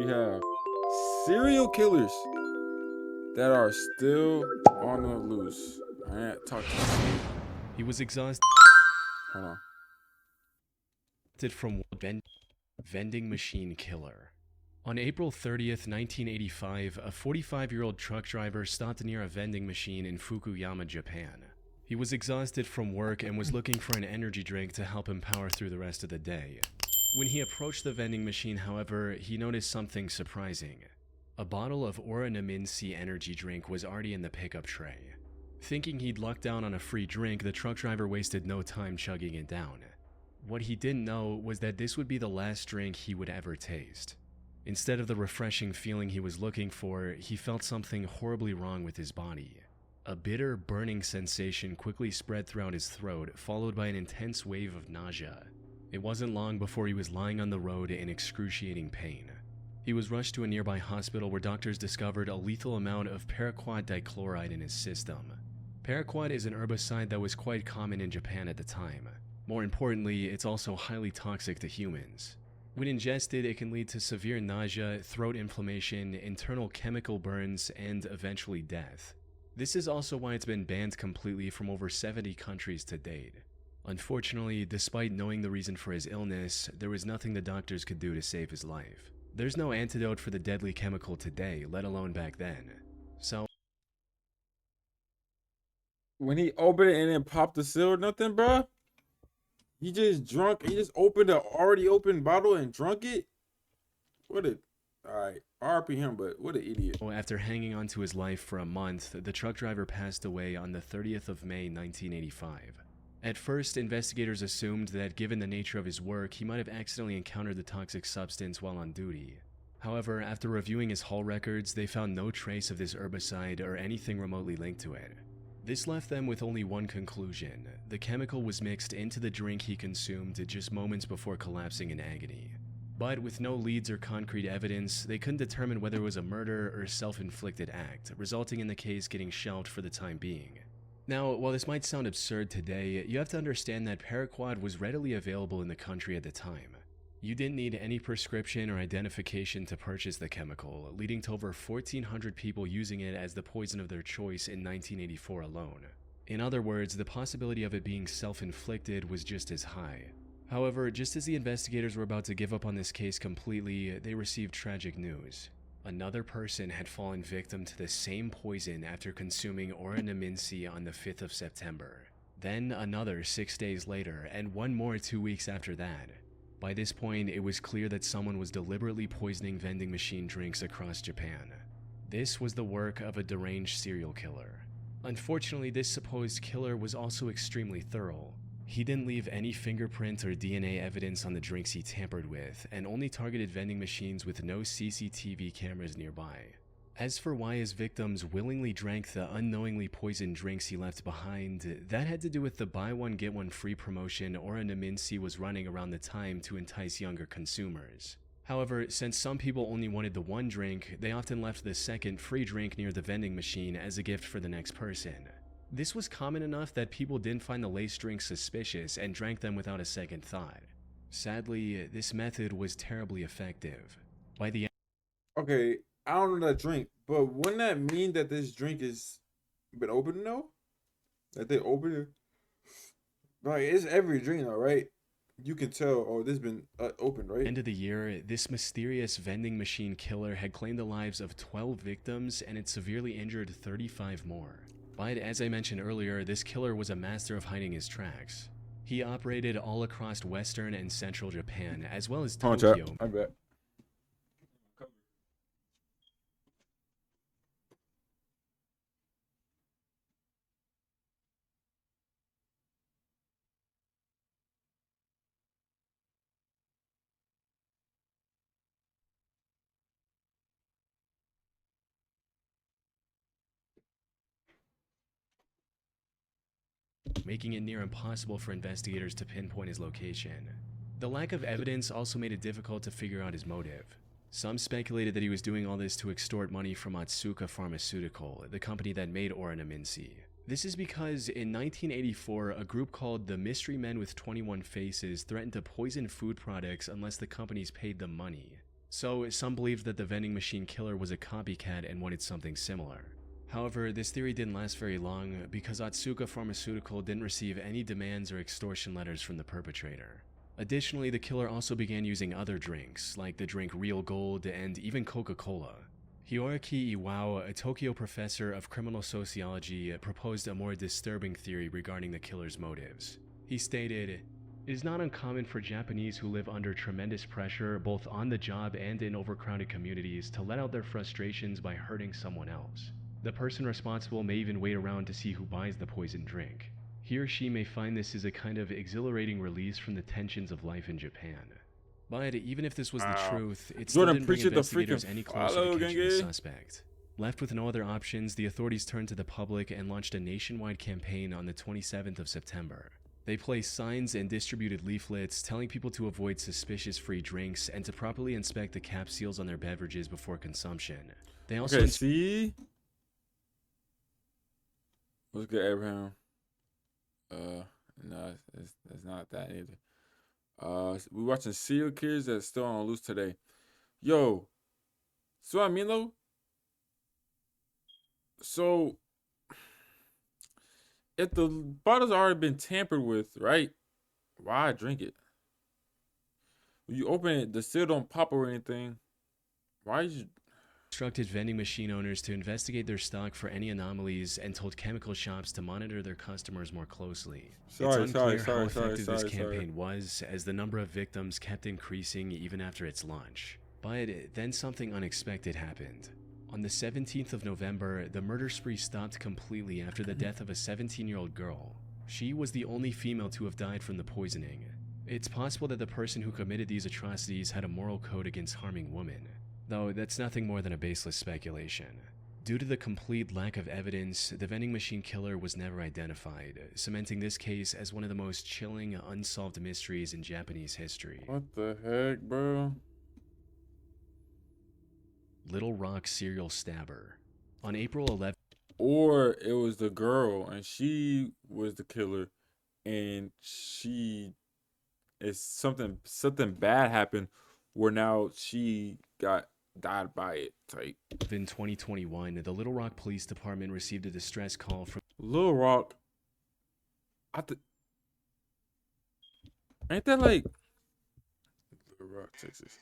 We have serial killers that are still on the loose. I ain't talk to you. He was exhausted Hold on. from vending machine killer. On April 30th, 1985, a 45-year-old truck driver stopped near a vending machine in Fukuyama, Japan. He was exhausted from work and was looking for an energy drink to help him power through the rest of the day. When he approached the vending machine, however, he noticed something surprising. A bottle of Oranaminsi energy drink was already in the pickup tray. Thinking he'd lucked down on a free drink, the truck driver wasted no time chugging it down. What he didn't know was that this would be the last drink he would ever taste. Instead of the refreshing feeling he was looking for, he felt something horribly wrong with his body. A bitter, burning sensation quickly spread throughout his throat, followed by an intense wave of nausea. It wasn't long before he was lying on the road in excruciating pain. He was rushed to a nearby hospital where doctors discovered a lethal amount of paraquat dichloride in his system. Paraquat is an herbicide that was quite common in Japan at the time. More importantly, it's also highly toxic to humans. When ingested, it can lead to severe nausea, throat inflammation, internal chemical burns, and eventually death. This is also why it's been banned completely from over 70 countries to date. Unfortunately, despite knowing the reason for his illness, there was nothing the doctors could do to save his life. There's no antidote for the deadly chemical today, let alone back then. So, When he opened it and then popped the seal or nothing, bro. He just opened an already open bottle and drunk it. What a, alright, RP him, but what an idiot. after hanging on to his life for a month, the truck driver passed away on the 30th of May, 1985. At first, investigators assumed that given the nature of his work, he might have accidentally encountered the toxic substance while on duty. However, after reviewing his haul records, they found no trace of this herbicide or anything remotely linked to it. This left them with only one conclusion: the chemical was mixed into the drink he consumed just moments before collapsing in agony. But with no leads or concrete evidence, they couldn't determine whether it was a murder or self-inflicted act, resulting in the case getting shelved for the time being. Now, while this might sound absurd today, you have to understand that paraquat was readily available in the country at the time. You didn't need any prescription or identification to purchase the chemical, leading to over 1,400 people using it as the poison of their choice in 1984 alone. In other words, the possibility of it being self-inflicted was just as high. However, just as the investigators were about to give up on this case completely, they received tragic news. Another person had fallen victim to the same poison after consuming Oranaminsi on the 5th of September. Then another 6 days later, and one more 2 weeks after that. By this point, it was clear that someone was deliberately poisoning vending machine drinks across Japan. This was the work of a deranged serial killer. Unfortunately, this supposed killer was also extremely thorough. He didn't leave any fingerprint or DNA evidence on the drinks he tampered with, and only targeted vending machines with no CCTV cameras nearby. As for why his victims willingly drank the unknowingly poisoned drinks he left behind, that had to do with the buy one get one free promotion Oranaminsi was running around the time to entice younger consumers. However, since some people only wanted the one drink, they often left the second free drink near the vending machine as a gift for the next person. This was common enough that people didn't find the laced drinks suspicious and drank them without a second thought. Sadly, this method was terribly effective. By the Okay, I don't know that drink, but wouldn't that mean that this drink is been opened though? That they opened it? Like, it's every drink though, right? You can tell, oh, this been opened, right? end of the year, this mysterious vending machine killer had claimed the lives of 12 victims and had severely injured 35 more. But as I mentioned earlier, this killer was a master of hiding his tracks. He operated all across western and central Japan, as well as Tokyo. I bet. Making it near impossible for investigators to pinpoint his location. The lack of evidence also made it difficult to figure out his motive. Some speculated that he was doing all this to extort money from Otsuka Pharmaceutical, the company that made Oranaminsi. This is because in 1984, a group called the Mystery Men with 21 Faces threatened to poison food products unless the companies paid them money. So some believed that the vending machine killer was a copycat and wanted something similar. However, this theory didn't last very long because Otsuka Pharmaceutical didn't receive any demands or extortion letters from the perpetrator. Additionally, the killer also began using other drinks, like the drink Real Gold and even Coca-Cola. Hiroaki Iwao, a Tokyo professor of criminal sociology, proposed a more disturbing theory regarding the killer's motives. He stated, "It is not uncommon for Japanese who live under tremendous pressure, both on the job and in overcrowded communities, to let out their frustrations by hurting someone else. The person responsible may even wait around to see who buys the poisoned drink. He or she may find this is a kind of exhilarating release from the tensions of life in Japan." But even if this was the truth, it still didn't bring investigators any closer to catching the suspect. Left with no other options, the authorities turned to the public and launched a nationwide campaign on the 27th of September. They placed signs and distributed leaflets telling people to avoid suspicious free drinks and to properly inspect the cap seals on their beverages before consumption. They also see? What's good, Abraham? No, it's not that either. We watching serial killers that's still on the loose today. Yo, so what I mean though? So if the bottle's already been tampered with, right? Why drink it? When you open it, the seal don't pop or anything. Why you instructed vending machine owners to investigate their stock for any anomalies and told chemical shops to monitor their customers more closely. It's unclear how effective this campaign was, as the number of victims kept increasing even after its launch. But then something unexpected happened. On the 17th of November, the murder spree stopped completely after the death of a 17-year-old girl. She was the only female to have died from the poisoning. It's possible that the person who committed these atrocities had a moral code against harming women, though that's nothing more than a baseless speculation. Due to the complete lack of evidence, the vending machine killer was never identified, cementing this case as one of the most chilling, unsolved mysteries in Japanese history. What the heck, bro? Little Rock serial stabber. On April 11th, or it was the girl and she was the killer, and she is something bad happened where now she died by it type. In 2021, the Little Rock Police Department received a distress call from Little Rock. Ain't that like Little Rock, Texas?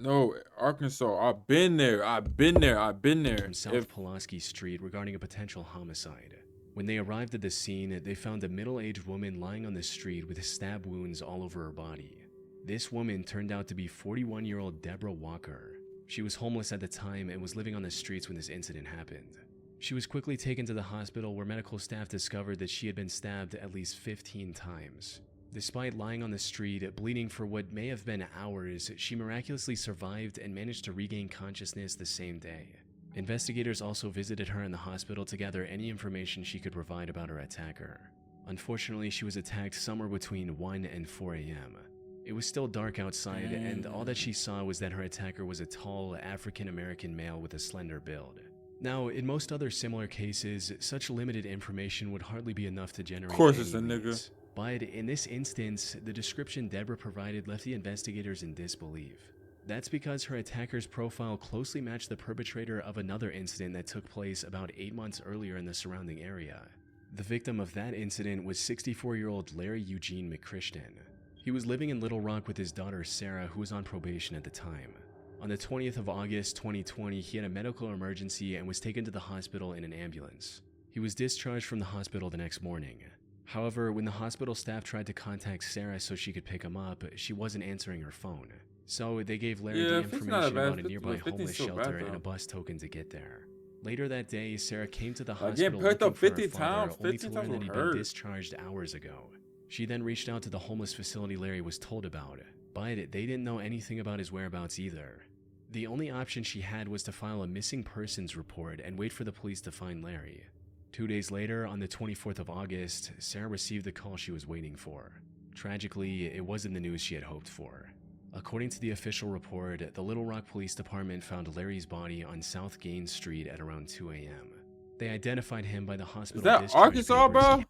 No, Arkansas. I've been there. from South Pulaski Street regarding a potential homicide. When they arrived at the scene, they found a middle-aged woman lying on the street with stab wounds all over her body. This woman turned out to be 41-year-old Deborah Walker. She was homeless at the time and was living on the streets when this incident happened. She was quickly taken to the hospital where medical staff discovered that she had been stabbed at least 15 times. Despite lying on the street, bleeding for what may have been hours, she miraculously survived and managed to regain consciousness the same day. Investigators also visited her in the hospital to gather any information she could provide about her attacker. Unfortunately, she was attacked somewhere between 1 and 4 a.m. It was still dark outside, and all that she saw was that her attacker was a tall, African-American male with a slender build. Now, in most other similar cases, such limited information would hardly be enough to generate Of course any it's a nigga. leads. But in this instance, the description Deborah provided left the investigators in disbelief. That's because her attacker's profile closely matched the perpetrator of another incident that took place about 8 months earlier in the surrounding area. The victim of that incident was 64-year-old Larry Eugene McChristian. He was living in Little Rock with his daughter Sarah, who was on probation at the time. On the 20th of August 2020, he had a medical emergency and was taken to the hospital in an ambulance. He was discharged from the hospital the next morning. However, when the hospital staff tried to contact Sarah so she could pick him up, she wasn't answering her phone. So they gave Larry the information about a nearby homeless shelter and a bus token to get there. Later that day, Sarah came to the hospital looking for her father, only to learn that he'd been discharged hours ago. She then reached out to the homeless facility Larry was told about, but they didn't know anything about his whereabouts either. The only option she had was to file a missing persons report and wait for the police to find Larry. 2 days later, on the 24th of August, Sarah received the call she was waiting for. Tragically, it wasn't the news she had hoped for. According to the official report, the Little Rock Police Department found Larry's body on South Gaines Street at around 2 a.m. They identified him by the hospital. Is that Arkansas, bro?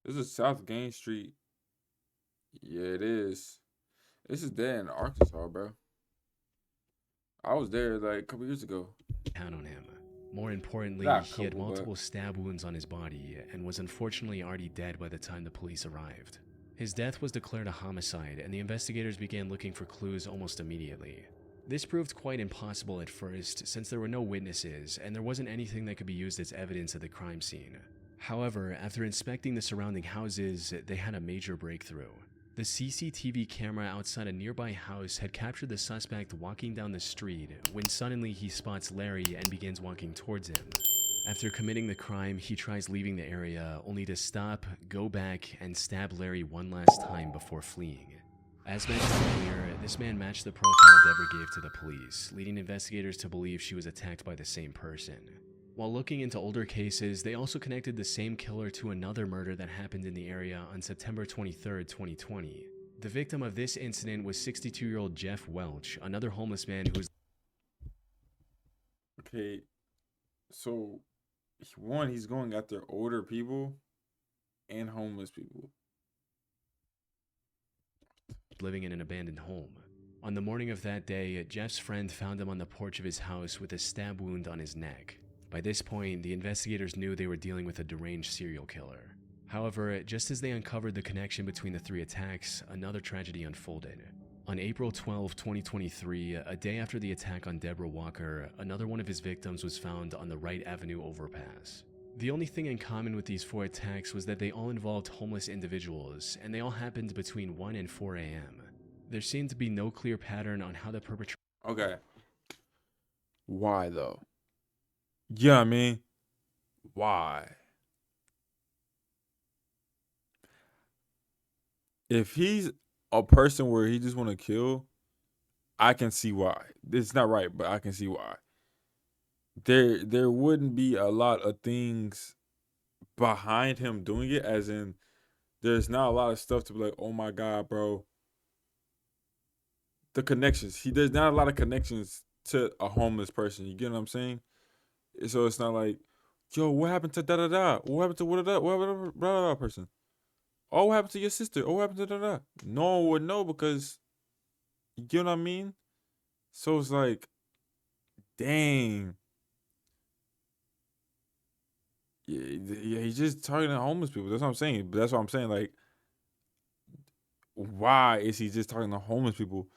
This is South Gain Street. Yeah, it is. This is there in Arkansas, bro. I was there like a couple years ago. Count on him. More importantly, Not a he had couple, but multiple stab wounds on his body and was unfortunately already dead by the time the police arrived. His death was declared a homicide, and the investigators began looking for clues almost immediately. This proved quite impossible at first, since there were no witnesses and there wasn't anything that could be used as evidence at the crime scene. However, after inspecting the surrounding houses, they had a major breakthrough. The CCTV camera outside a nearby house had captured the suspect walking down the street when suddenly he spots Larry and begins walking towards him. After committing the crime, he tries leaving the area only to stop, go back, and stab Larry one last time before fleeing. As mentioned earlier, this man matched the profile Deborah gave to the police, leading investigators to believe she was attacked by the same person. While looking into older cases, they also connected the same killer to another murder that happened in the area on September 23, 2020. The victim of this incident was 62-year-old Jeff Welch, another homeless man who was... okay. So, one, he's going after older people and homeless people. living in an abandoned home. On the morning of that day, Jeff's friend found him on the porch of his house with a stab wound on his neck. By this point, the investigators knew they were dealing with a deranged serial killer. However, just as they uncovered the connection between the three attacks, another tragedy unfolded. On April 12, 2023, a day after the attack on Deborah Walker, another one of his victims was found on the Wright Avenue overpass. The only thing in common with these four attacks was that they all involved homeless individuals, and they all happened between 1 and 4 a.m. There seemed to be no clear pattern on how the perpetrator... Okay. Why, though? Yeah, I mean, why? If he's a person where he just want to kill, I can see why. It's not right, but I can see why. There wouldn't be a lot of things behind him doing it, as in there's not a lot of stuff to be like, oh my God, bro. The connections. There's not a lot of connections to a homeless person. You get what I'm saying? So it's not like, yo, what happened to da da da? What happened to what da da? What happened to blah blah person? Oh, what happened to your sister? Oh, what happened to da da? No one would know because you get what I mean? So it's like, dang. Yeah, he's just targeting homeless people. That's what I'm saying. But that's what I'm saying. Like, why is he just targeting homeless people?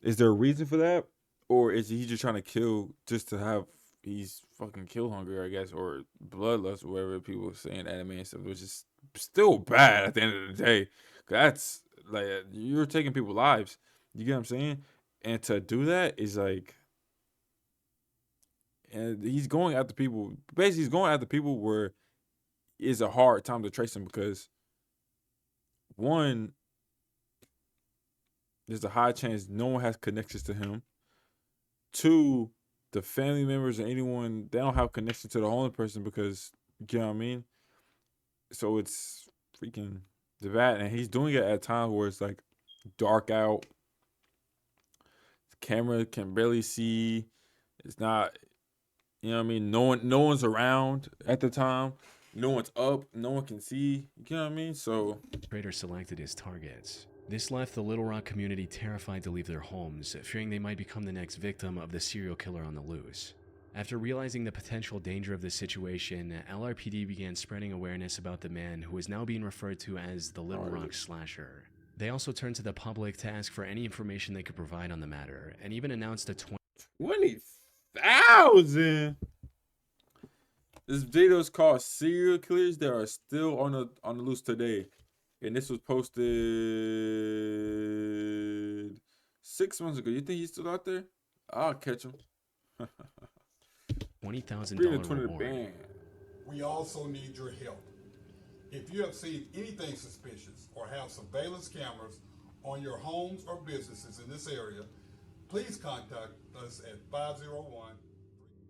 Is there a reason for that? Or is he just trying to kill just to have, he's fucking kill hungry, I guess, or bloodlust, or whatever people are saying, anime and stuff, which is still bad at the end of the day. That's like, you're taking people's lives. You get what I'm saying? And to do that is like, and he's going after people. Basically, he's going after people where it's a hard time to trace him because, one, there's a high chance no one has connections to him. Two, the family members and anyone, they don't have connection to the homeless person because, you know what I mean? So it's freaking bad. And he's doing it at times where it's like dark out. The camera can barely see. It's not, you know what I mean? No one's around at the time. No one's up. No one can see. You know what I mean? So Trader selected his targets. This left the Little Rock community terrified to leave their homes, fearing they might become the next victim of the serial killer on the loose. After realizing the potential danger of the situation, LRPD began spreading awareness about the man who is now being referred to as the Little Rock Slasher. They also turned to the public to ask for any information they could provide on the matter, and even announced a 20,000. This video is called "Serial Killers That Are Still on the Loose Today," and this was posted 6 months ago. You think he's still out there? I'll catch him. $20,000 reward. Band. We also need your help. If you have seen anything suspicious or have surveillance cameras on your homes or businesses in this area, please contact us at 501.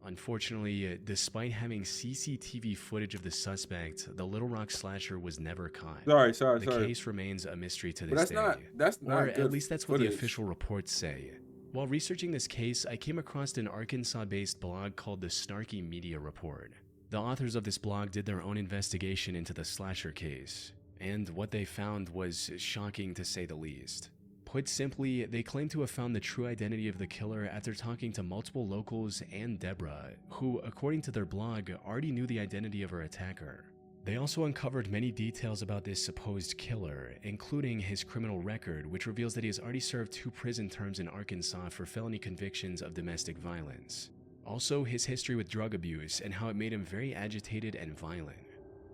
Unfortunately, despite having CCTV footage of the suspect, the Little Rock Slasher was never caught. Sorry. The case remains a mystery to this day. That's not or good at least that's what footage. the official reports say. While researching this case, I came across an Arkansas-based blog called the Snarky Media Report. The authors of this blog did their own investigation into the slasher case. and what they found was shocking to say the least. Put simply, they claim to have found the true identity of the killer after talking to multiple locals and Deborah, who, according to their blog, already knew the identity of her attacker. They also uncovered many details about this supposed killer, including his criminal record, which reveals that he has already served 2 prison terms in Arkansas for felony convictions of domestic violence. Also, his history with drug abuse and how it made him very agitated and violent.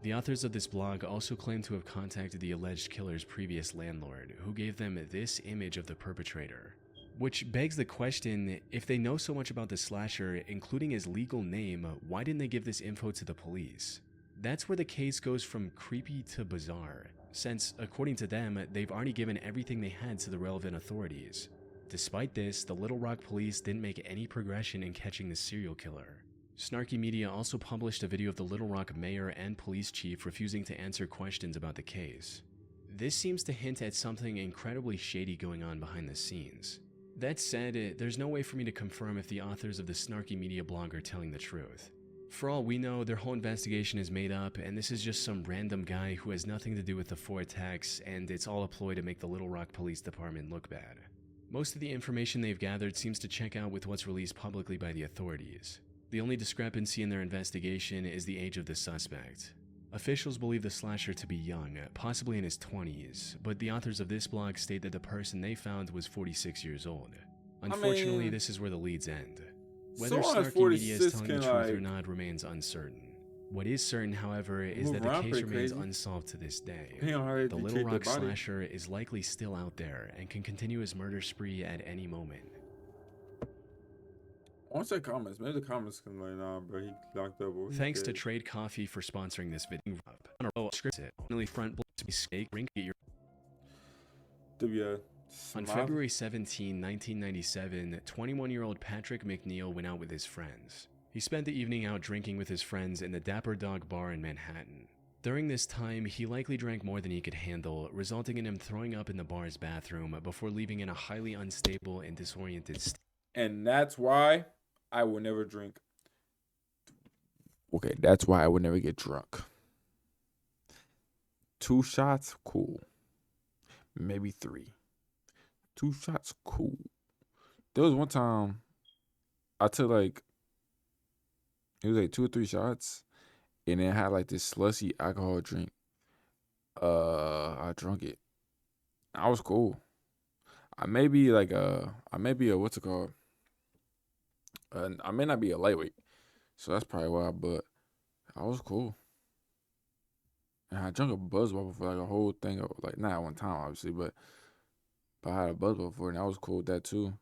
The authors of this blog also claim to have contacted the alleged killer's previous landlord, who gave them this image of the perpetrator. Which begs the question, if they know so much about the slasher, including his legal name, why didn't they give this info to the police? That's where the case goes from creepy to bizarre, since, according to them, they've already given everything they had to the relevant authorities. Despite this, the Little Rock police didn't make any progression in catching the serial killer. Snarky Media also published a video of the Little Rock mayor and police chief refusing to answer questions about the case. This seems to hint at something incredibly shady going on behind the scenes. That said, there's no way for me to confirm if the authors of the Snarky Media blog are telling the truth. For all we know, their whole investigation is made up, and this is just some random guy who has nothing to do with the 4 attacks, and it's all a ploy to make the Little Rock Police Department look bad. Most of the information they've gathered seems to check out with what's released publicly by the authorities. The only discrepancy in their investigation is the age of the suspect. Officials believe the slasher to be young, possibly in his 20s, but the authors of this blog state that the person they found was 46 years old. Unfortunately, this is where the leads end. Whether Snarky Media is telling the truth or not remains uncertain. What is certain, however, is that the case remains unsolved to this day. The Little Rock slasher is likely still out there and can continue his murder spree at any moment. I want to say comments. Maybe the comments can like, nah, bro, he locked up. Thanks to Trade Coffee for sponsoring this video. On February 17, 1997, 21-year-old Patrick McNeil went out with his friends. He spent the evening out drinking with his friends in the Dapper Dog Bar in Manhattan. During this time, he likely drank more than he could handle, resulting in him throwing up in the bar's bathroom before leaving in a highly unstable and disoriented state. And that's why I will never drink. Okay, that's why I would never get drunk. 2 shots, cool. Maybe 3. 2 shots, cool. There was one time I took it was like 2 or 3 shots, and it had like this slushy alcohol drink. I drunk it. I was cool. I may be a what's it called? I may not be a lightweight, so that's probably why. But I was cool, and I drank a Buzz bottle for like a whole thing of like not at one time obviously, but I had a Buzz bottle before, and I was cool with that too.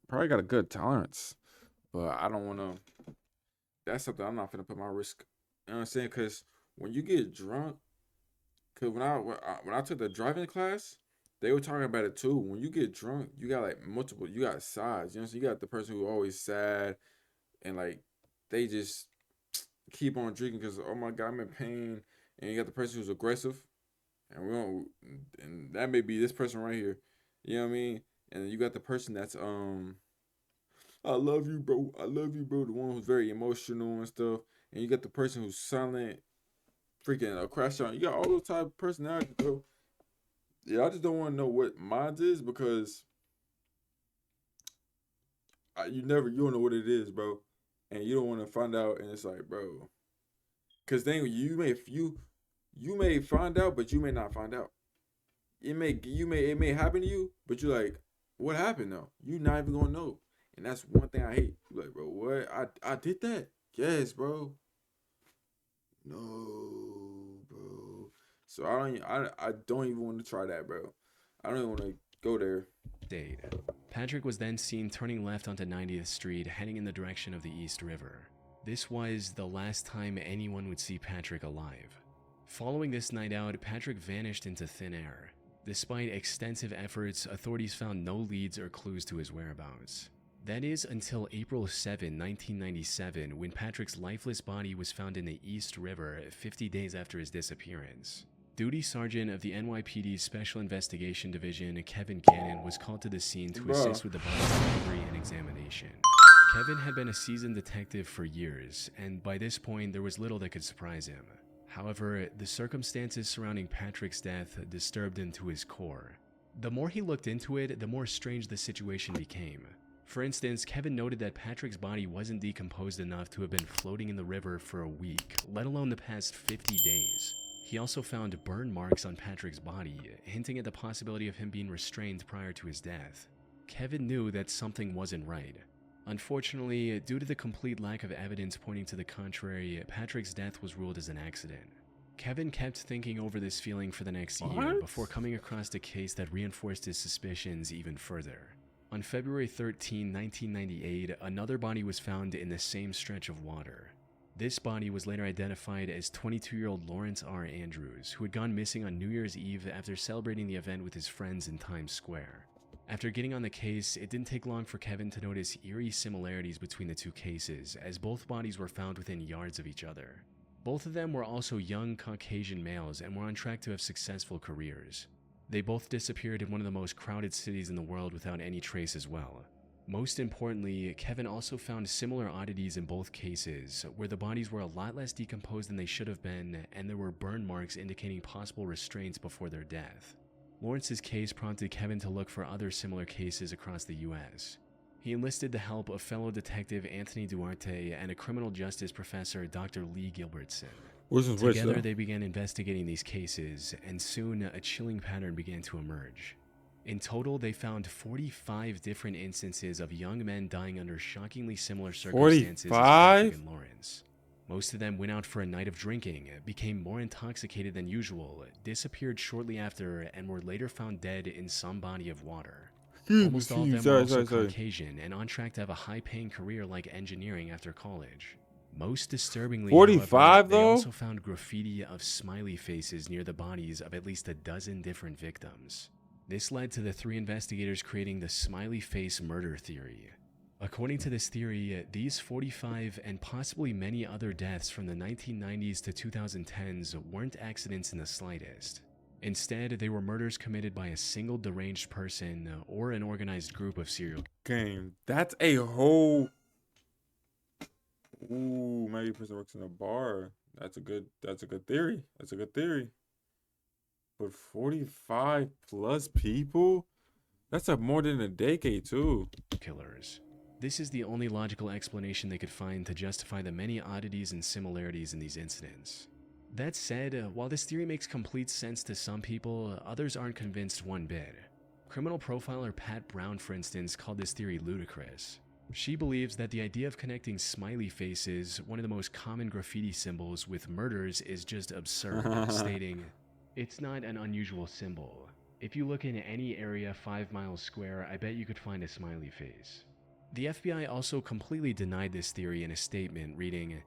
Probably got a good tolerance, but I don't want to. That's something I'm not gonna put my risk. You know what I'm saying? Because when you get drunk, because when I took the driving class, they were talking about it too. When you get drunk, you got like multiple. You got sides. You know, so you got the person who always sad, and like they just keep on drinking because oh my god, I'm in pain. And you got the person who's aggressive, and that may be this person right here. You know what I mean? And then you got the person that's I love you, bro. I love you, bro. The one who's very emotional and stuff. And you got the person who's silent, freaking a crash out. You got all those type of personalities, bro. Yeah, I just don't want to know what mine is because you don't know what it is, bro. And you don't want to find out. And it's like, bro, because then you may find out, but you may not find out. It may happen to you, but you're like, what happened though? You're not even gonna know. And that's one thing I hate. You're like, bro, what? I did that? Yes, bro. No, bro. So I don't even want to try that, bro. I don't even want to go there. Patrick was then seen turning left onto 90th Street, heading in the direction of the East River. This was the last time anyone would see Patrick alive. Following this night out, Patrick vanished into thin air. Despite extensive efforts, authorities found no leads or clues to his whereabouts. That is until April 7, 1997, when Patrick's lifeless body was found in the East River 50 days after his disappearance. Duty Sergeant of the NYPD's Special Investigation Division, Kevin Gannon, was called to the scene to assist with the body's recovery and examination. Kevin had been a seasoned detective for years, and by this point, there was little that could surprise him. However, the circumstances surrounding Patrick's death disturbed him to his core. The more he looked into it, the more strange the situation became. For instance, Kevin noted that Patrick's body wasn't decomposed enough to have been floating in the river for a week, let alone the past 50 days. He also found burn marks on Patrick's body, hinting at the possibility of him being restrained prior to his death. Kevin knew that something wasn't right. Unfortunately, due to the complete lack of evidence pointing to the contrary, Patrick's death was ruled as an accident. Kevin kept thinking over this feeling for the next year before coming across a case that reinforced his suspicions even further. On February 13, 1998, another body was found in the same stretch of water. This body was later identified as 22-year-old Lawrence R. Andrews, who had gone missing on New Year's Eve after celebrating the event with his friends in Times Square. After getting on the case, it didn't take long for Kevin to notice eerie similarities between the two cases, as both bodies were found within yards of each other. Both of them were also young Caucasian males and were on track to have successful careers. They both disappeared in one of the most crowded cities in the world without any trace as well. Most importantly, Kevin also found similar oddities in both cases, where the bodies were a lot less decomposed than they should have been, and there were burn marks indicating possible restraints before their death. Lawrence's case prompted Kevin to look for other similar cases across the US. He enlisted the help of fellow detective Anthony Duarte and a criminal justice professor, Dr. Lee Gilbertson. Together, they began investigating these cases, and soon a chilling pattern began to emerge. In total, they found 45 different instances of young men dying under shockingly similar circumstances as Patrick and Lawrence. Most of them went out for a night of drinking, became more intoxicated than usual, disappeared shortly after, and were later found dead in some body of water. Almost all of them were also Caucasian and on track to have a high-paying career like engineering after college. Most disturbingly, 45 however, though? they also found graffiti of smiley faces near the bodies of at least a dozen different victims. This led to the three investigators creating the smiley face murder theory. According to this theory, these 45 and possibly many other deaths from the 1990s to 2010s weren't accidents in the slightest. Instead, they were murders committed by a single deranged person or an organized group of serial killers. That's a whole... Ooh, maybe a person works in a bar. That's a good theory. That's a good theory. But 45 plus people? That's more than a decade too. Killers. This is the only logical explanation they could find to justify the many oddities and similarities in these incidents. That said, while this theory makes complete sense to some people, others aren't convinced one bit. Criminal profiler Pat Brown, for instance, called this theory ludicrous. She believes that the idea of connecting smiley faces, one of the most common graffiti symbols, with murders is just absurd, stating, "It's not an unusual symbol. If you look in any area 5 miles square, I bet you could find a smiley face." The FBI also completely denied this theory in a statement, reading,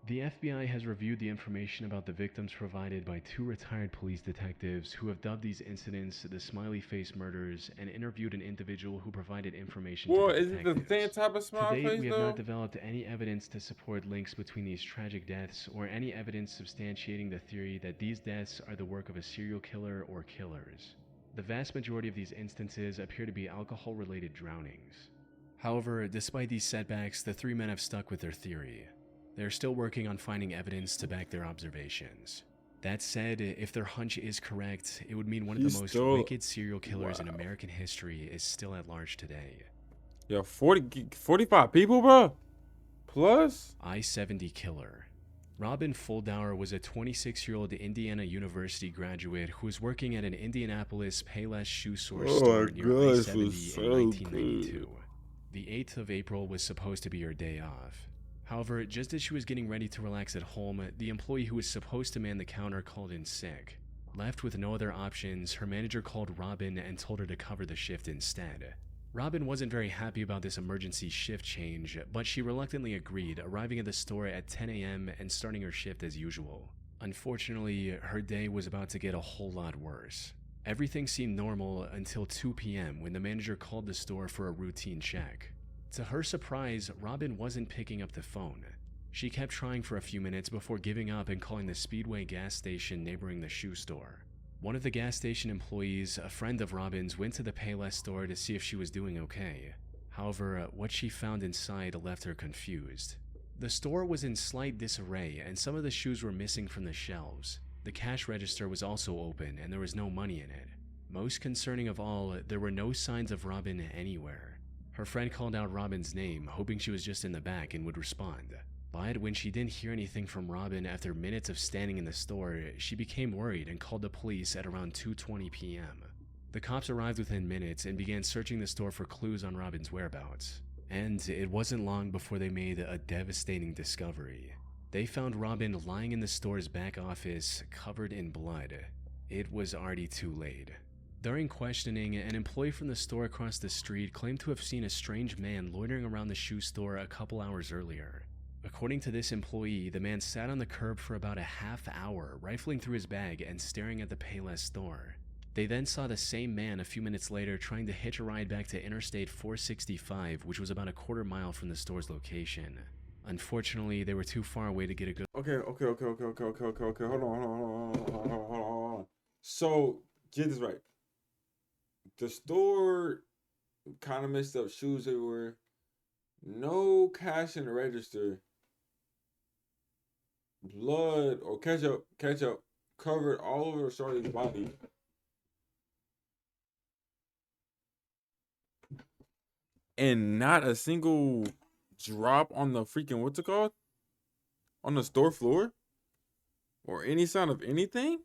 "The FBI has reviewed the information about the victims provided by 2 retired police detectives who have dubbed these incidents the smiley face murders and interviewed an individual who provided information to the detectives. Is it the same type of To smiley date, face we have though? not developed any evidence to support links between these tragic deaths or any evidence substantiating the theory that these deaths are the work of a serial killer or killers. The vast majority of these instances appear to be alcohol-related drownings." However, despite these setbacks, the 3 men have stuck with their theory. They're still working on finding evidence to back their observations. That said, if their hunch is correct, it would mean one of the most wicked serial killers in American history is still at large today. Yeah, 45 people, bro? Plus? I-70 killer. Robin Fuldauer was a 26-year-old Indiana University graduate who was working at an Indianapolis Payless shoe store near I-70 in 1992. The 8th of April was supposed to be her day off. However, just as she was getting ready to relax at home, the employee who was supposed to man the counter called in sick. Left with no other options, her manager called Robin and told her to cover the shift instead. Robin wasn't very happy about this emergency shift change, but she reluctantly agreed, arriving at the store at 10 a.m. and starting her shift as usual. Unfortunately, her day was about to get a whole lot worse. Everything seemed normal until 2 p.m. when the manager called the store for a routine check. To her surprise, Robin wasn't picking up the phone. She kept trying for a few minutes before giving up and calling the Speedway gas station neighboring the shoe store. One of the gas station employees, a friend of Robin's, went to the Payless store to see if she was doing okay. However, what she found inside left her confused. The store was in slight disarray and some of the shoes were missing from the shelves. The cash register was also open and there was no money in it. Most concerning of all, there were no signs of Robin anywhere. Her friend called out Robin's name, hoping she was just in the back and would respond. But when she didn't hear anything from Robin after minutes of standing in the store, she became worried and called the police at around 2:20 p.m. The cops arrived within minutes and began searching the store for clues on Robin's whereabouts. And it wasn't long before they made a devastating discovery. They found Robin lying in the store's back office, covered in blood. It was already too late. During questioning, an employee from the store across the street claimed to have seen a strange man loitering around the shoe store a couple hours earlier. According to this employee, the man sat on the curb for about a half hour, rifling through his bag and staring at the Payless store. They then saw the same man a few minutes later trying to hitch a ride back to Interstate 465, which was about a quarter mile from the store's location. Unfortunately, they were too far away to get a good... Okay. Hold on. So, get this right. The store kind of messed up, shoes everywhere. No cash in the register. Blood or ketchup covered all over Shorty's body. And not a single drop on the freaking, what's it called? On the store floor? Or any sign of anything?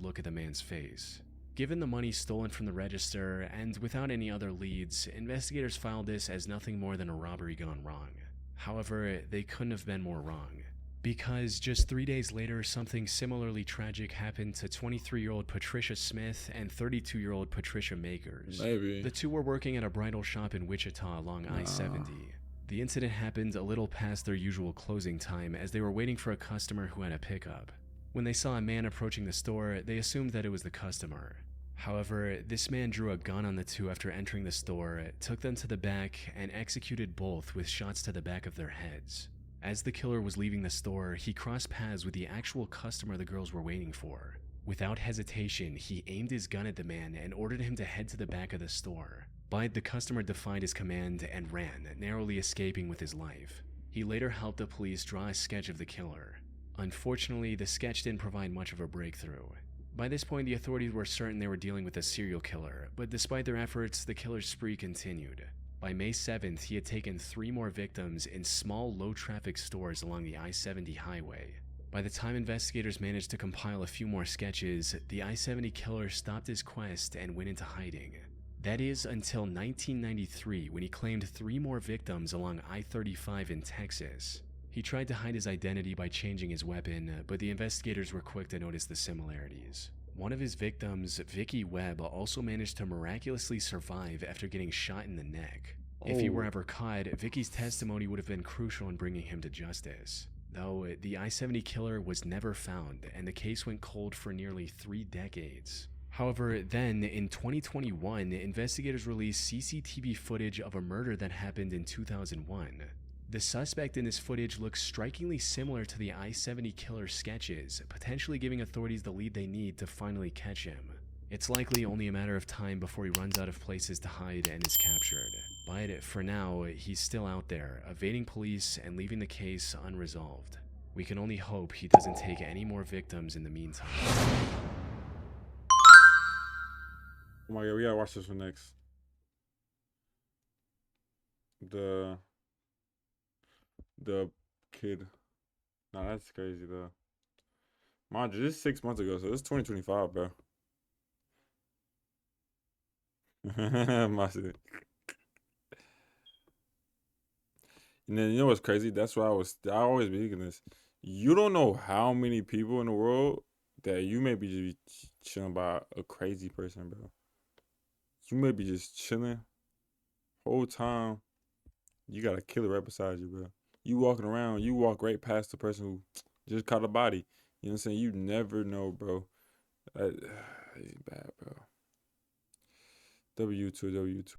Look at the man's face. Given the money stolen from the register, and without any other leads, investigators filed this as nothing more than a robbery gone wrong. However, they couldn't have been more wrong. Because just 3 days later, something similarly tragic happened to 23-year-old Patricia Smith and 32-year-old Patricia Makers. Maybe. The two were working at a bridal shop in Wichita along I-70. The incident happened a little past their usual closing time as they were waiting for a customer who had a pickup. When they saw a man approaching the store, they assumed that it was the customer. However, this man drew a gun on the two after entering the store, took them to the back, and executed both with shots to the back of their heads. As the killer was leaving the store, he crossed paths with the actual customer the girls were waiting for. Without hesitation, he aimed his gun at the man and ordered him to head to the back of the store. But the customer defied his command and ran, narrowly escaping with his life. He later helped the police draw a sketch of the killer. Unfortunately, the sketch didn't provide much of a breakthrough. By this point, the authorities were certain they were dealing with a serial killer, but despite their efforts, the killer's spree continued. By May 7th, he had taken 3 more victims in small, low-traffic stores along the I-70 highway. By the time investigators managed to compile a few more sketches, the I-70 killer stopped his quest and went into hiding. That is until 1993, when he claimed 3 more victims along I-35 in Texas. He tried to hide his identity by changing his weapon, but the investigators were quick to notice the similarities. One of his victims, Vicky Webb, also managed to miraculously survive after getting shot in the neck. If he were ever caught, Vicky's testimony would have been crucial in bringing him to justice. Though, the I-70 killer was never found, and the case went cold for nearly 3 decades. However, then, in 2021, investigators released CCTV footage of a murder that happened in 2001. The suspect in this footage looks strikingly similar to the I-70 killer's sketches, potentially giving authorities the lead they need to finally catch him. It's likely only a matter of time before he runs out of places to hide and is captured. But for now, he's still out there, evading police and leaving the case unresolved. We can only hope he doesn't take any more victims in the meantime. Oh my god, we gotta watch this one next. The kid. Nah, that's crazy though. Mind you, this is 6 months ago, so this is 2025, bro. My shit. And then you know what's crazy? That's why I always be thinking this. You don't know how many people in the world that you may be just chilling by a crazy person, bro. You may be just chilling whole time. You got a killer right beside you, bro. You walking around, you walk right past the person who just caught a body. You know what I'm saying? You never know, bro. It's bad, bro. W2.